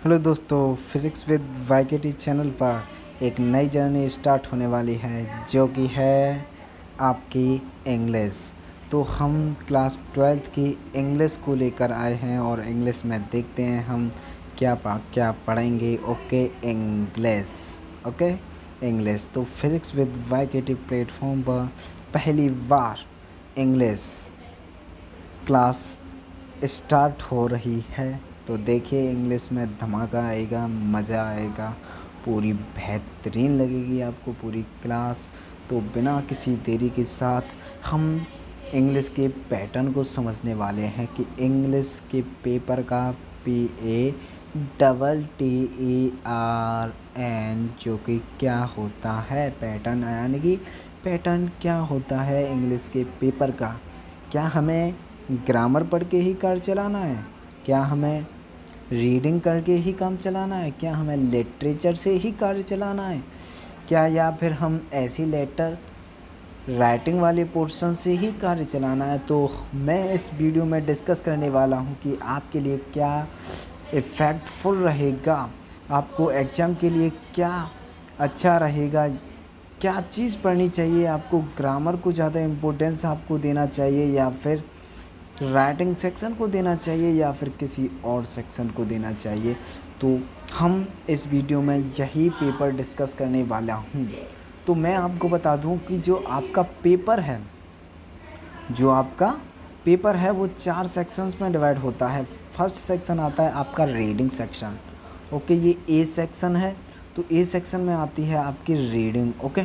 Hello दोस्तों, physics with वाईकेटी channel पर एक नई जर्नी स्टार्ट होने वाली है जो कि है आपकी इंग्लिश। तो हम क्लास 12th की इंग्लिश को लेकर आए हैं और इंग्लिश में देखते हैं हम क्या पढ़ेंगे। Okay English. तो फिज़िक्स विद वाईकेटी प्लेटफॉर्म पर पहली बार इंग्लिश क्लास स्टार्ट हो रही है। तो देखिए, इंग्लिश में धमाका आएगा, मज़ा आएगा, पूरी बेहतरीन लगेगी आपको पूरी क्लास। तो बिना किसी देरी के साथ हम इंग्लिश के पैटर्न को समझने वाले हैं कि इंग्लिश के पेपर का PATTERN जो कि क्या होता है पैटर्न, यानी कि पैटर्न क्या होता है इंग्लिश के पेपर का। क्या हमें ग्रामर पढ़ के ही कार चलाना है? क्या हमें रीडिंग करके ही काम चलाना है? क्या हमें लिटरेचर से ही कार्य चलाना है? क्या या फिर हम ऐसी लेटर राइटिंग वाले पोर्शन से ही कार्य चलाना है? तो मैं इस वीडियो में डिस्कस करने वाला हूं कि आपके लिए क्या इफ़ेक्टफुल रहेगा, आपको एग्ज़ाम के लिए क्या अच्छा रहेगा, क्या चीज़ पढ़नी चाहिए आपको। ग्रामर को ज़्यादा इम्पोर्टेंस आपको देना चाहिए या फिर राइटिंग सेक्शन को देना चाहिए या फिर किसी और सेक्शन को देना चाहिए। तो हम इस वीडियो में यही पेपर डिस्कस करने वाला हूँ। तो मैं आपको बता दूँ कि जो आपका पेपर है वो 4 सेक्शंस में डिवाइड होता है। फर्स्ट सेक्शन आता है आपका रीडिंग सेक्शन। ओके, ये ए सेक्शन है। तो ए सेक्शन में आती है आपकी रीडिंग। ओके,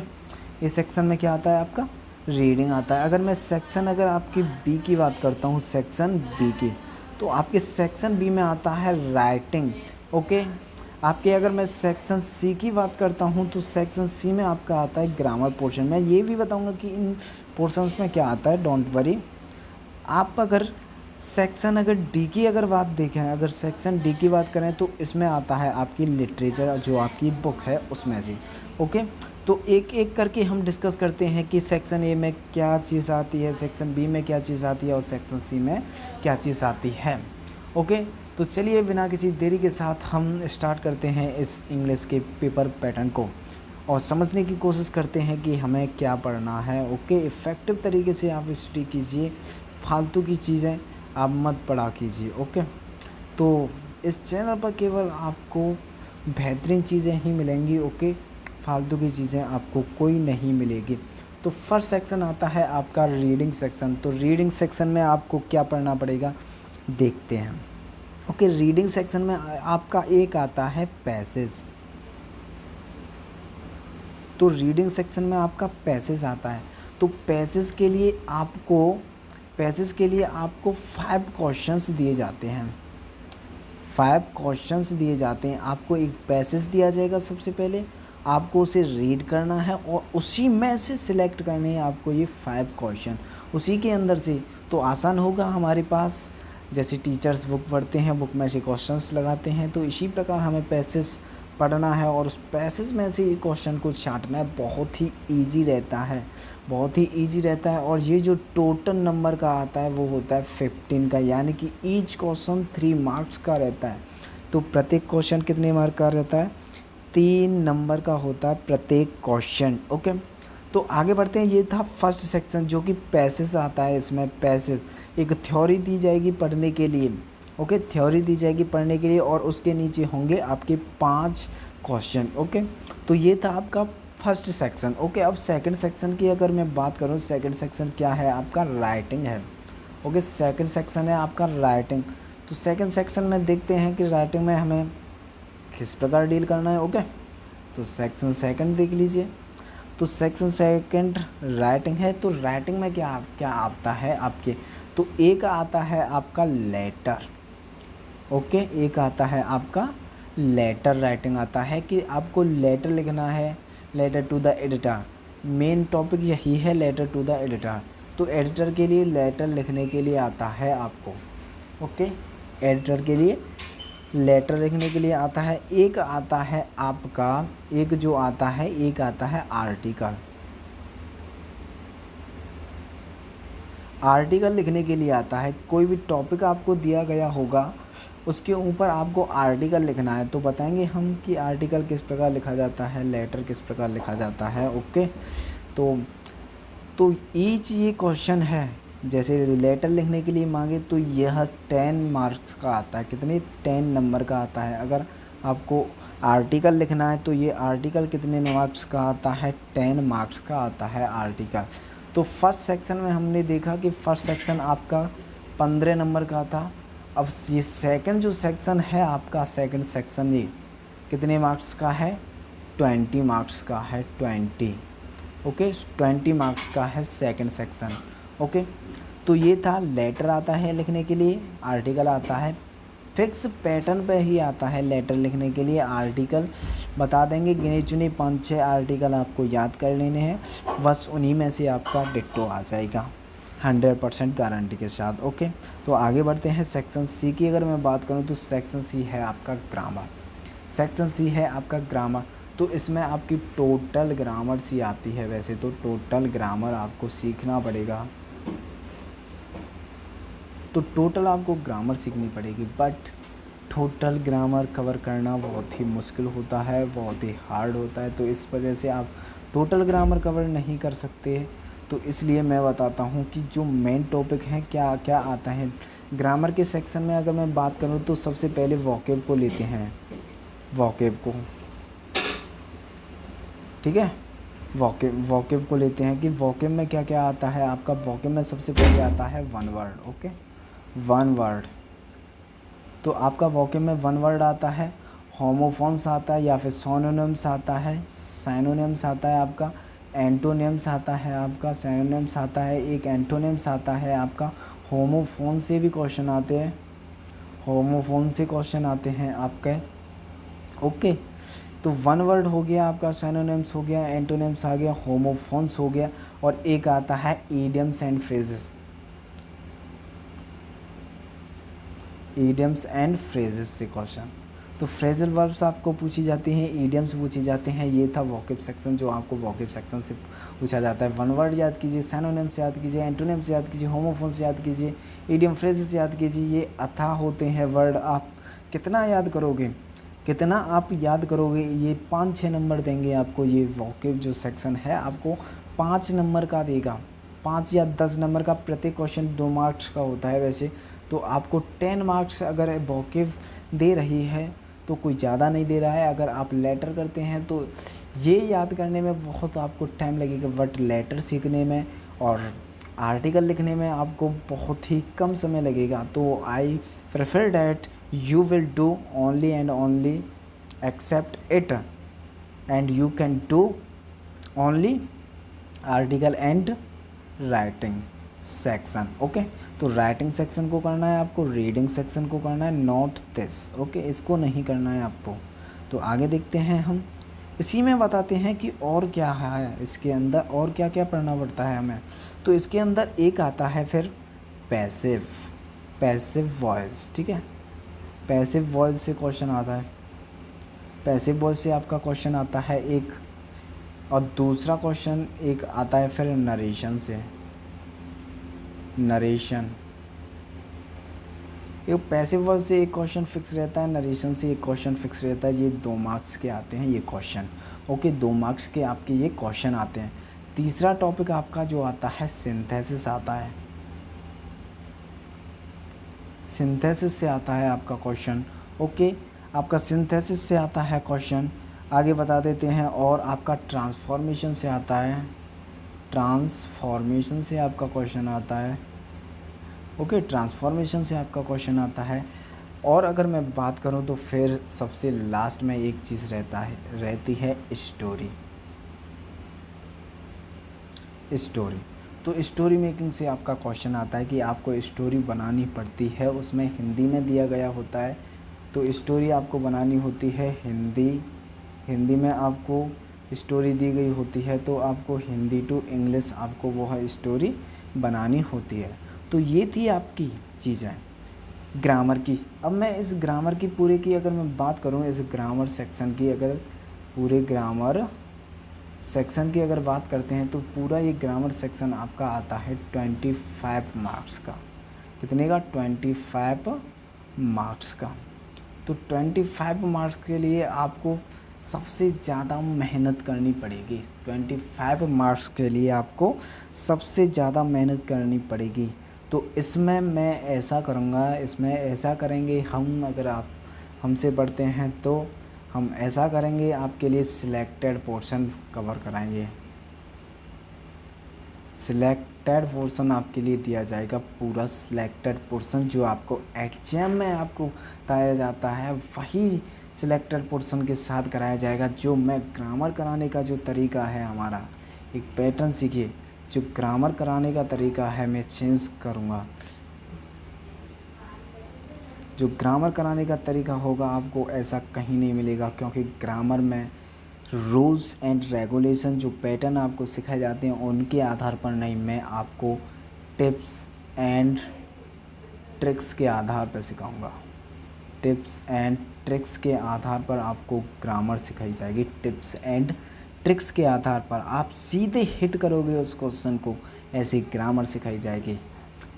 ए सेक्शन में क्या आता है आपका रीडिंग आता है। अगर आपकी बी की बात करता हूँ, सेक्शन बी की, तो आपके सेक्शन बी में आता है राइटिंग। ओके, आपके अगर मैं सेक्शन सी की बात करता हूँ तो सेक्शन सी में आपका आता है ग्रामर पोर्शन। मैं ये भी बताऊँगा कि इन पोर्शंस में क्या आता है, डोंट वरी। आप अगर डी की बात देखें, अगर सेक्शन डी की बात करें तो इसमें आता है आपकी लिटरेचर, जो आपकी बुक है उसमें से। ओके, तो एक एक करके हम डिस्कस करते हैं कि सेक्शन ए में क्या चीज़ आती है, सेक्शन बी में क्या चीज़ आती है और सेक्शन सी में क्या चीज़ आती है। ओके, तो चलिए बिना किसी देरी के साथ हम स्टार्ट करते हैं इस इंग्लिश के पेपर पैटर्न को और समझने की कोशिश करते हैं कि हमें क्या पढ़ना है। ओके, इफ़ेक्टिव तरीके से आप स्टडी कीजिए, फालतू की चीज़ें आप मत पढ़ा कीजिए। ओके, तो इस चैनल पर केवल आपको बेहतरीन चीज़ें ही मिलेंगी। ओके, फालतू की चीज़ें आपको कोई नहीं मिलेगी। तो फर्स्ट सेक्शन आता है आपका रीडिंग सेक्शन। तो रीडिंग सेक्शन में आपको क्या पढ़ना पड़ेगा, देखते हैं। ओके, रीडिंग सेक्शन में आपका एक आता है पैसेज। तो रीडिंग सेक्शन में आपका पैसेज आता है। तो पैसेज के लिए आपको 5 क्वेश्चंस दिए जाते हैं। 5 क्वेश्चंस दिए जाते हैं। आपको एक पैसेज दिया जाएगा, सबसे पहले आपको उसे रीड करना है और उसी में से सिलेक्ट करने हैं आपको ये 5 क्वेश्चन, उसी के अंदर से। तो आसान होगा हमारे पास, जैसे टीचर्स बुक पढ़ते हैं, बुक में से क्वेश्चंस लगाते हैं, तो इसी प्रकार हमें पैसेज पढ़ना है और उस पैसेज में से क्वेश्चन को छांटना है। बहुत ही ईजी रहता है और ये जो टोटल नंबर का आता है वो होता है 15 का, यानी कि ईच क्वेश्चन 3 मार्क्स का रहता है। तो प्रत्येक क्वेश्चन कितने मार्क का रहता है, 3 नंबर का होता है प्रत्येक क्वेश्चन। ओके, तो आगे बढ़ते हैं। ये था फर्स्ट सेक्शन जो कि पैसेज आता है। इसमें पैसेज एक थ्योरी दी जाएगी पढ़ने के लिए। ओके, थ्योरी दी जाएगी पढ़ने के लिए और उसके नीचे होंगे आपके 5 क्वेश्चन। ओके, तो ये था आपका फर्स्ट सेक्शन। ओके, अब सेकंड सेक्शन की अगर मैं बात करूँ, सेकंड सेक्शन क्या है आपका, राइटिंग है। ओके, सेकंड सेक्शन है आपका राइटिंग। तो सेकंड सेक्शन में देखते हैं कि राइटिंग में हमें किस प्रकार डील करना है। ओके, तो सेक्शन सेकंड देख लीजिए। तो सेक्शन सेकंड राइटिंग है। तो राइटिंग में क्या क्या आता है आपके, तो एक आता है आपका लेटर। ओके, एक आता है आपका लेटर राइटिंग आता है कि आपको लेटर लिखना है, letter to the editor. Main topic यही है, लेटर टू द एडिटर। तो एडिटर के लिए लेटर लिखने के लिए आता है आपको। ओके, एडिटर के लिए लेटर लिखने के लिए आता है। एक आता है आपका, एक आता है आर्टिकल। आर्टिकल लिखने के लिए आता है, कोई भी टॉपिक आपको दिया गया होगा उसके ऊपर आपको आर्टिकल लिखना है। तो बताएंगे हम कि आर्टिकल किस प्रकार लिखा जाता है, लेटर किस प्रकार लिखा जाता है। ओके, तो ईच ये क्वेश्चन है, जैसे लेटर लिखने के लिए मांगे तो यह 10 मार्क्स का आता है। कितने? 10 नंबर का आता है। अगर आपको आर्टिकल लिखना है तो ये आर्टिकल कितने मार्क्स का आता है? 10 मार्क्स का आता है आर्टिकल। तो फर्स्ट सेक्शन में हमने देखा कि फर्स्ट सेक्शन आपका 15 नंबर का था। अब ये सेकंड जो सेक्शन है आपका, सेकंड सेक्शन ये कितने मार्क्स का है? 20 मार्क्स का है, 20। ओके, 20 मार्क्स का है सेकंड सेक्शन। ओके, तो ये था लेटर आता है लिखने के लिए, आर्टिकल आता है। फिक्स पैटर्न पे ही आता है लेटर लिखने के लिए, आर्टिकल बता देंगे। गिने चुने 5-6 आर्टिकल आपको याद कर लेने हैं, बस उन्हीं में से आपका डिट्टो आ जाएगा 100% गारंटी के साथ। ओके, तो आगे बढ़ते हैं। सेक्शन सी की अगर मैं बात करूं तो सेक्शन सी है आपका ग्रामर। सेक्शन सी है आपका ग्रामर, तो इसमें आपकी टोटल ग्रामर सी आती है। वैसे तो टोटल ग्रामर आपको सीखना पड़ेगा, तो टोटल आपको ग्रामर सीखनी पड़ेगी, बट टोटल ग्रामर कवर करना बहुत ही मुश्किल होता है, बहुत ही हार्ड होता है। तो इस वजह से आप टोटल ग्रामर कवर नहीं कर सकते। तो इसलिए मैं बताता हूँ कि जो मेन टॉपिक हैं क्या क्या आता है ग्रामर के सेक्शन में। अगर मैं बात करूँ तो सबसे पहले वोकैब को लेते हैं, वोकैब को, ठीक है। वोकैब को लेते हैं कि वोकैब में क्या क्या आता है आपका। वोकैब में सबसे पहले आता है one word. Okay, one word, तो आपका वोकैब में वन वर्ड आता है। होमोफोन्स आता है या फिर सोनोनिम्स आता है, साइनोनिम्स आता है आपका, एंटोनिम्स आता है आपका, साइनोनिम्स आता है, एक एंटोनिम्स आता है आपका। होमोफोन से भी क्वेश्चन आते हैं, होमोफोन से क्वेश्चन आते हैं आपके। ओके, तो वन वर्ड हो गया आपका, साइनोनिम्स हो गया, एंटोनिम्स आ गया, होमोफोन्स हो गया, और एक आता है idioms and phrases. Idioms and phrases से क्वेश्चन, तो फ्रेजल वर्ब्स आपको पूछी जाती हैं, इडियम्स पूछे जाते हैं। ये था वोकैब सेक्शन जो आपको वोकैब सेक्शन से पूछा जाता है। वन वर्ड याद कीजिए, साइनोनिम्स याद कीजिए, एंटोनिम्स याद कीजिए, होमोफोन्स याद कीजिए, इडियम फ्रेजेस याद कीजिए। ये अथाह होते हैं वर्ड। आप कितना याद करोगे, कितना आप याद करोगे? ये 5-6 नंबर देंगे आपको। ये वोकैब जो सेक्शन है आपको 5 नंबर का देगा, 5 या 10 नंबर का। प्रत्येक क्वेश्चन 2 मार्क्स का होता है वैसे, तो आपको 10 मार्क्स अगर वोकैब दे रही है तो कोई ज़्यादा नहीं दे रहा है। अगर आप लेटर करते हैं तो ये याद करने में बहुत आपको टाइम लगेगा, बट लेटर सीखने में और आर्टिकल लिखने में आपको बहुत ही कम समय लगेगा। तो I prefer that you will do only and only accept it, and you can do only article and writing section। Okay, तो राइटिंग सेक्शन को करना है आपको, रीडिंग सेक्शन को करना है, नॉट दिस। ओके, इसको नहीं करना है आपको। तो आगे देखते हैं हम, इसी में बताते हैं कि और क्या है इसके अंदर, और क्या क्या पढ़ना पड़ता है हमें। तो इसके अंदर एक आता है फिर पैसिव, पैसिव वॉइस, ठीक है। पैसिव वॉइस से क्वेश्चन आता है, पैसिव वॉइस से आपका क्वेश्चन आता है एक, और दूसरा क्वेश्चन एक आता है फिर नरेशन से, नरेशन। एक पैसिव वॉइस से एक क्वेश्चन फिक्स रहता है, नरेशन से एक क्वेश्चन फिक्स रहता है। ये 2 मार्क्स के आते हैं ये क्वेश्चन। ओके, 2 मार्क्स के आपके ये क्वेश्चन आते हैं। तीसरा टॉपिक आपका जो आता है सिंथेसिस आता है, सिंथेसिस से आता है आपका क्वेश्चन। ओके, आपका सिंथेसिस से आता है क्वेश्चन। आगे बता देते हैं, और आपका ट्रांसफॉर्मेशन से आता है, ट्रांसफॉर्मेशन से आपका क्वेश्चन आता है। ओके, ट्रांसफॉर्मेशन से आपका क्वेश्चन आता है। और अगर मैं बात करूं तो फिर सबसे लास्ट में एक चीज़ रहती है स्टोरी, स्टोरी। तो स्टोरी मेकिंग से आपका क्वेश्चन आता है कि आपको स्टोरी बनानी पड़ती है, उसमें हिंदी में दिया गया होता है। तो स्टोरी आपको बनानी होती है हिंदी में आपको स्टोरी दी गई होती है, तो आपको हिंदी टू इंग्लिश आपको वह स्टोरी बनानी होती है। तो ये थी आपकी चीज़ें ग्रामर की। अब मैं इस ग्रामर की पूरे की अगर मैं बात करूँ, इस ग्रामर सेक्शन की, अगर पूरे ग्रामर सेक्शन की अगर बात करते हैं तो पूरा ये ग्रामर सेक्शन आपका आता है 25 मार्क्स का। कितने का? 25 मार्क्स का। तो 25 मार्क्स के लिए आपको सबसे ज़्यादा मेहनत करनी पड़ेगी। 25 मार्क्स के लिए आपको सबसे ज़्यादा मेहनत करनी पड़ेगी। तो इसमें मैं ऐसा करूँगा, इसमें ऐसा करेंगे हम, अगर आप हमसे पढ़ते हैं तो हम ऐसा करेंगे, आपके लिए सिलेक्टेड पोर्शन कवर कराएंगे। सिलेक्टेड पोर्शन आपके लिए दिया जाएगा, पूरा सिलेक्टेड पोर्शन जो आपको एग्जाम में आपको बताया जाता है वही सिलेक्टेड पोर्शन के साथ कराया जाएगा। जो मैं ग्रामर कराने का जो तरीका है, हमारा एक पैटर्न सीखिए, जो ग्रामर कराने का तरीका है मैं चेंज करूँगा। जो ग्रामर कराने का तरीका होगा आपको ऐसा कहीं नहीं मिलेगा, क्योंकि ग्रामर में रूल्स एंड रेगुलेशन जो पैटर्न आपको सिखाए जाते हैं उनके आधार पर नहीं, मैं आपको टिप्स एंड ट्रिक्स के आधार पर सिखाऊंगा। टिप्स एंड ट्रिक्स के आधार पर आपको ग्रामर सिखाई जाएगी। टिप्स एंड ट्रिक्स के आधार पर आप सीधे हिट करोगे उस क्वेश्चन को, ऐसी ग्रामर सिखाई जाएगी,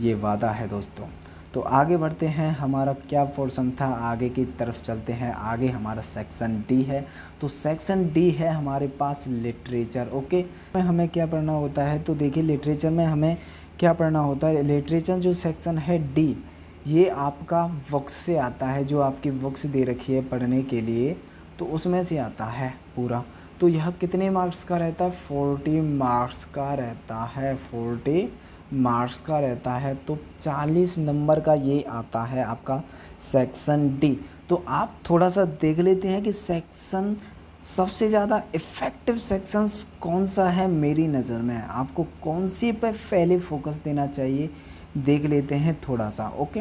ये वादा है दोस्तों। तो आगे बढ़ते हैं, हमारा क्या पोर्शन था, आगे की तरफ चलते हैं। आगे हमारा सेक्शन डी है। तो सेक्शन डी है हमारे पास लिटरेचर। ओके, हमें क्या पढ़ना होता है, तो देखिए लिटरेचर में हमें क्या पढ़ना होता है। लिटरेचर जो सेक्शन है डी, ये आपका बुक्स से आता है, जो आपकी बुक्स दे रखी है पढ़ने के लिए, तो उसमें से आता है पूरा। तो यह कितने मार्क्स का रहता है, 40 मार्क्स का रहता है, 40 मार्क्स का रहता है। तो 40 नंबर का ये आता है आपका सेक्शन डी। तो आप थोड़ा सा देख लेते हैं कि सेक्शन सबसे ज़्यादा इफ़ेक्टिव सेक्शंस कौन सा है मेरी नज़र में, आपको कौन सी पे पहले फोकस देना चाहिए, देख लेते हैं थोड़ा सा। ओके,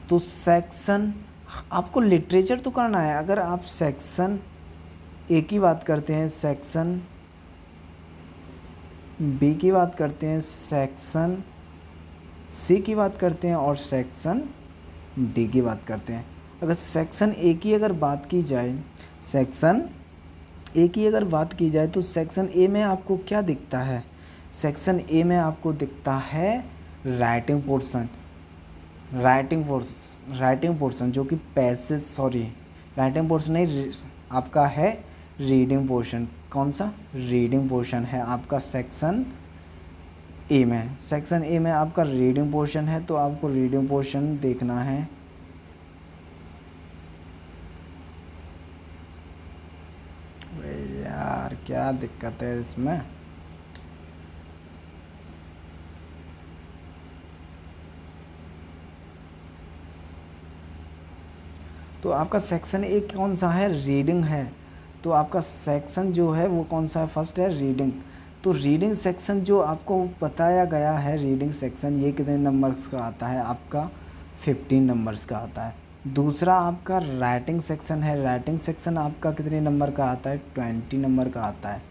तो सेक्शन आपको लिटरेचर तो करना है। अगर आप सेक्शन ए की बात करते हैं, सेक्शन बी की बात करते हैं, सेक्शन सी की बात करते हैं और सेक्शन डी की बात करते हैं। अगर सेक्शन ए की अगर बात की जाए, सेक्शन ए की अगर बात की जाए तो सेक्शन ए में आपको क्या दिखता है, सेक्शन ए में आपको दिखता है राइटिंग पोर्शन। राइटिंग पोर्शन जो कि पैसेज, सॉरी राइटिंग पोर्शन नहीं, आपका है रीडिंग पोर्शन। कौन सा, रीडिंग पोर्शन है आपका सेक्शन ए में। सेक्शन ए में आपका रीडिंग पोर्शन है, तो आपको रीडिंग पोर्शन देखना है। यार क्या दिक्कत है इसमें, तो आपका सेक्शन ए कौन सा है, रीडिंग है। तो आपका सेक्शन जो है वो कौन सा है, फर्स्ट है रीडिंग। तो रीडिंग सेक्शन जो आपको बताया गया है, रीडिंग सेक्शन ये कितने नंबर्स का आता है, आपका 15 नंबर्स का आता है। दूसरा आपका राइटिंग सेक्शन है, राइटिंग सेक्शन आपका कितने नंबर का आता है, 20 नंबर का आता है।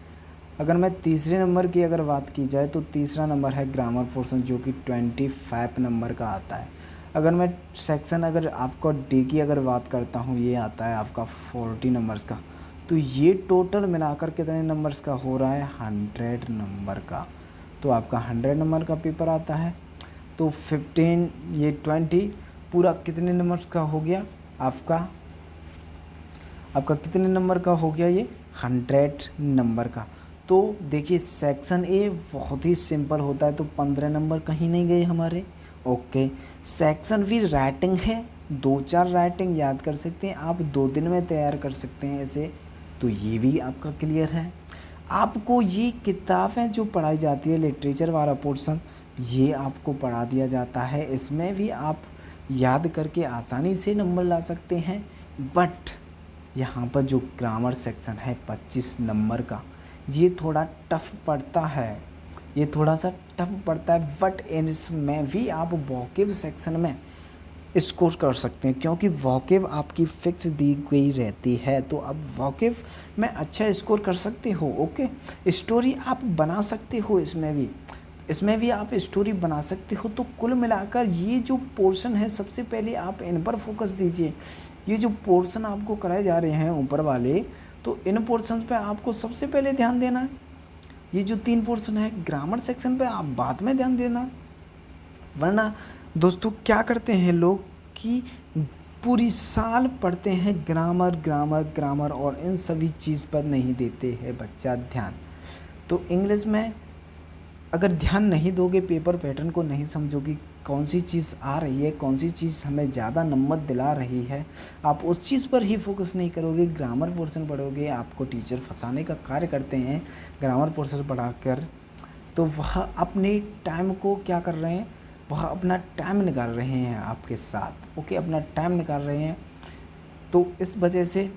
अगर मैं तीसरे नंबर की अगर बात की जाए तो तीसरा नंबर है ग्रामर पोर्शन जो कि 25 नंबर का आता है। अगर मैं सेक्शन अगर आपको डी की अगर बात करता हूँ, ये आता है आपका 40 नंबर्स का। तो ये टोटल मिलाकर कितने नंबर्स का हो रहा है, 100 नंबर का। तो आपका 100 नंबर का पेपर आता है। तो 15 ये 20 पूरा कितने नंबर्स का हो गया आपका कितने नंबर का हो गया, ये 100 नंबर का। तो देखिए सेक्शन ए बहुत ही सिंपल होता है, तो 15 नंबर कहीं नहीं गए हमारे। ओके, सेक्शन बी राइटिंग है, 2-4 राइटिंग याद कर सकते हैं आप, 2 दिन में तैयार कर सकते हैं ऐसे। तो ये भी आपका क्लियर है। आपको ये किताबें जो पढ़ाई जाती है, लिटरेचर वाला पोर्शन, ये आपको पढ़ा दिया जाता है। इसमें भी आप याद करके आसानी से नंबर ला सकते हैं। बट यहाँ पर जो ग्रामर सेक्शन है 25 नंबर का, ये थोड़ा टफ पड़ता है, ये थोड़ा सा टफ पड़ता है। बट इसमें भी आप वोकेब सेक्शन में स्कोर कर सकते हैं, क्योंकि वोकेब आपकी फिक्स दी गई रहती है। तो अब वोकेब में अच्छा स्कोर कर सकते हो। ओके, स्टोरी आप बना सकते हो, इसमें भी आप स्टोरी बना सकते हो। तो कुल मिलाकर ये जो पोर्शन है, सबसे पहले आप इन पर फोकस दीजिए। ये जो पोर्शन आपको कराए जा रहे हैं ऊपर वाले, तो इन पोर्शन पे आपको सबसे पहले ध्यान देना है। ये जो 3 पोर्शन है ग्रामर सेक्शन पे आप बाद में ध्यान देना। वरना दोस्तों क्या करते हैं लोग कि पूरी साल पढ़ते हैं ग्रामर ग्रामर ग्रामर और इन सभी चीज़ पर नहीं देते हैं बच्चा ध्यान। तो इंग्लिश में अगर ध्यान नहीं दोगे, पेपर पैटर्न को नहीं समझोगे, कौन सी चीज़ आ रही है, कौन सी चीज़ हमें ज़्यादा नंबर दिला रही है, आप उस चीज़ पर ही फोकस नहीं करोगे, ग्रामर पोर्शन पढ़ोगे, आपको टीचर फंसाने का कार्य करते हैं ग्रामर पोर्शन पढ़ाकर, तो वह अपने टाइम को क्या कर रहे हैं, वह अपना टाइम निकाल रहे हैं आपके साथ। ओके, अपना टाइम निकाल रहे हैं। तो इस वजह से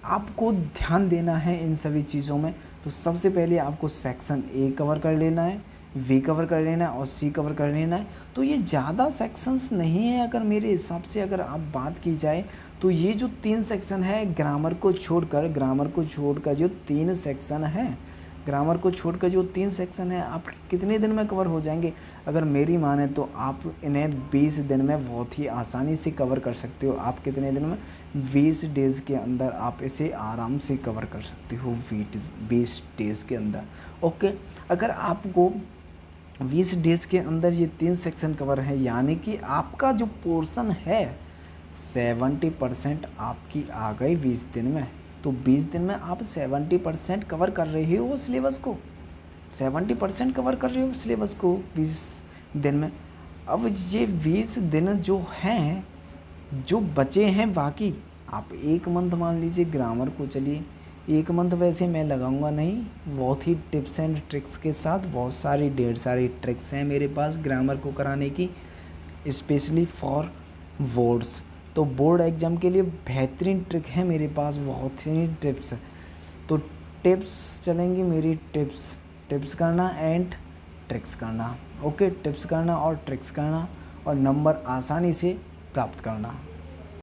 आपको ध्यान देना है इन सभी चीज़ों में। तो सबसे पहले आपको सेक्शन ए कवर कर लेना है, वी कवर कर लेना है और सी कवर कर लेना है। तो ये ज़्यादा सेक्शंस नहीं है, अगर मेरे हिसाब से अगर आप बात की जाए तो ये जो 3 सेक्शन है ग्रामर को छोड़कर जो 3 सेक्शन है, ग्रामर को छोड़कर जो 3 सेक्शन है आप कितने दिन में कवर हो जाएंगे? अगर मेरी माने तो आप इन्हें 20 दिन में बहुत ही आसानी से कवर कर सकते हो। आप कितने दिन में? 20 डेज़ के अंदर आप इसे आराम से कवर कर सकते हो, 20 डेज़ के अंदर। ओके, अगर आपको 20 डेज़ के अंदर ये 3 सेक्शन कवर है, यानी कि आपका जो पोर्शन है 70% आपकी आ गई 20 दिन में। तो 20 दिन में आप 70% कवर कर रहे हो सिलेबस को, 70% कवर कर रहे हो सिलेबस को 20 दिन में। अब ये 20 दिन जो हैं, जो बचे हैं बाकी, आप 1 मंथ मान लीजिए ग्रामर को, चलिए 1 मंथ वैसे मैं लगाऊंगा नहीं, बहुत ही टिप्स एंड ट्रिक्स के साथ, बहुत सारी ढेर सारी ट्रिक्स हैं मेरे पास ग्रामर को कराने की, स्पेशली फॉर वर्ड्स। तो बोर्ड एग्ज़ाम के लिए बेहतरीन ट्रिक है मेरे पास, बहुत ही टिप्स। तो टिप्स चलेंगी मेरी, टिप्स करना एंड ट्रिक्स करना। ओके, टिप्स करना और ट्रिक्स करना और नंबर आसानी से प्राप्त करना।